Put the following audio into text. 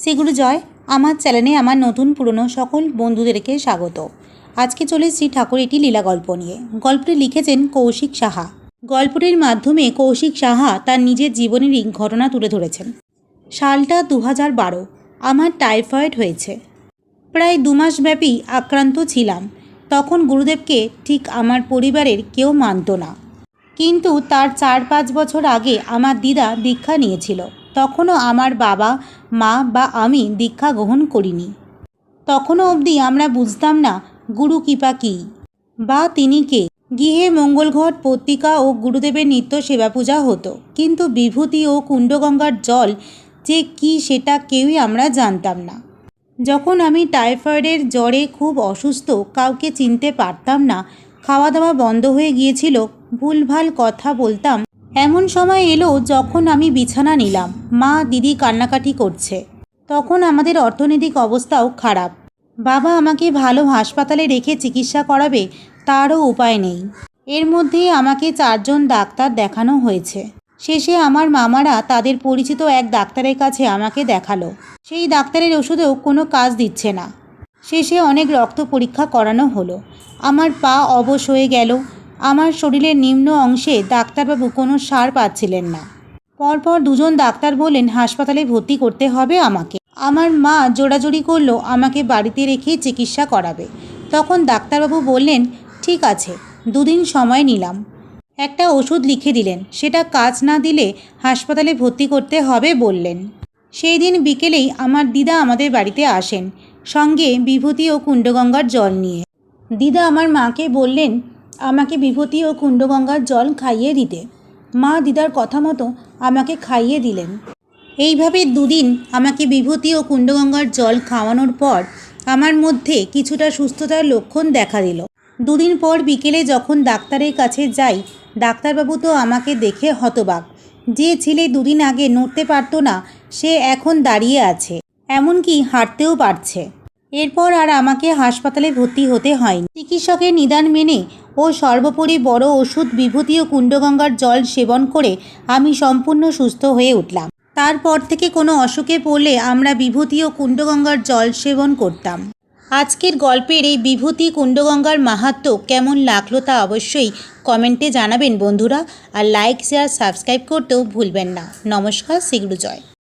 শ্রীগুরু জয়। আমার চ্যানেলে আমার নতুন পুরনো সকল বন্ধুদেরকে স্বাগত। আজকে চলে এসেছি ঠাকুর একটি লীলা গল্প নিয়ে। গল্পটি লিখেছেন কৌশিক সাহা। গল্পটির মাধ্যমে কৌশিক সাহা তার নিজের জীবনেরই ঘটনা তুলে ধরেছেন। সালটা 2012। আমার টাইফয়েড হয়েছে। প্রায় 2 মাস ব্যাপী আক্রান্ত ছিলাম। তখন গুরুদেবকে ঠিক আমার পরিবারের কেউ মানত না, কিন্তু তার 4-5 বছর আগে আমার দিদা দীক্ষা নিয়েছিল। তখনও আমার বাবা মা বা আমি দীক্ষা গ্রহণ করিনি। তখনও অবধি আমরা বুঝতাম না গুরু কৃপা কী বা তিনি কে। গৃহে মঙ্গলঘট, পত্রিকা ও গুরুদেবের নিত্য সেবা পূজা হতো, কিন্তু বিভূতি ও কুণ্ডগঙ্গার জল যে কী সেটা কেউই আমরা জানতাম না। যখন আমি টাইফয়েডের জ্বরে খুব অসুস্থ, কাউকে চিনতে পারতাম না, খাওয়া দাওয়া বন্ধ হয়ে গিয়েছিল, ভুলভাল কথা বলতাম, এমন সময় এলো যখন আমি বিছানা নিলাম, মা দিদি কান্নাকাটি করছে। তখন আমাদের অর্থনৈতিক অবস্থাও খারাপ। বাবা আমাকে ভালো হাসপাতালে রেখে চিকিৎসা করাবে, তারও উপায় নেই। এর মধ্যেই আমাকে 4 জন ডাক্তার দেখানো হয়েছে। শেষে আমার মামারা তাদের পরিচিত এক ডাক্তারের কাছে আমাকে দেখালো। সেই ডাক্তারের ওষুধেও কোনো কাজ দিচ্ছে না। শেষে অনেক রক্ত পরীক্ষা করানো হলো। আমার পা অবশ হয়ে গেল। আমার শরীরের নিম্ন অংশে ডাক্তারবাবু কোনো সার পাচ্ছিলেন না। পরপর 2 জন ডাক্তার বললেন হাসপাতালে ভর্তি করতে হবে আমাকে। আমার মা জোরাজুরি করলো আমাকে বাড়িতে রেখে চিকিৎসা করাবে। তখন ডাক্তারবাবু বললেন ঠিক আছে, 2 দিন সময় নিলাম। একটা ওষুধ লিখে দিলেন, সেটা কাজ না দিলে হাসপাতালে ভর্তি করতে হবে বললেন। সেই দিন বিকেলেই আমার দিদা আমাদের বাড়িতে আসেন, সঙ্গে বিভূতি ও কুণ্ডগঙ্গার জল নিয়ে। দিদা আমার মাকে বললেন আমাকে বিভূতি ও কুণ্ডগঙ্গার জল খাইয়ে দিতে। মা দিদার কথা মতো আমাকে খাইয়ে দিলেন। এইভাবে 2 দিন আমাকে বিভূতি ও কুণ্ডগঙ্গার জল খাওয়ানোর পর আমার মধ্যে কিছুটা সুস্থতার লক্ষণ দেখা দিল। 2 দিন পর বিকেলে যখন ডাক্তারের কাছে যাই, ডাক্তারবাবু তো আমাকে দেখে হতবাক। যে ছেলে 2 দিন আগে নড়তে পারতো না, সে এখন দাঁড়িয়ে আছে, এমনকি হাঁটতেও পারছে। এরপর আর আমাকে হাসপাতালে ভর্তি হতে হয়নি। চিকিৎসকের নিদান মেনে ও সর্বোপরি বড় ওষুধ বিভূতি ও কুণ্ডগঙ্গার জল সেবন করে আমি সম্পূর্ণ সুস্থ হয়ে উঠলাম। তারপর থেকে কোনো অসুখে পড়লে আমরা বিভূতি ও কুণ্ডগঙ্গার জল সেবন করতাম। আজকের গল্পের এই বিভূতি কুণ্ডগঙ্গার মাহাত্ম্য কেমন লাগলো তা অবশ্যই কমেন্টে জানাবেন বন্ধুরা। আর লাইক, শেয়ার, সাবস্ক্রাইব করতেও ভুলবেন না। নমস্কার, শ্রীগুরু জয়।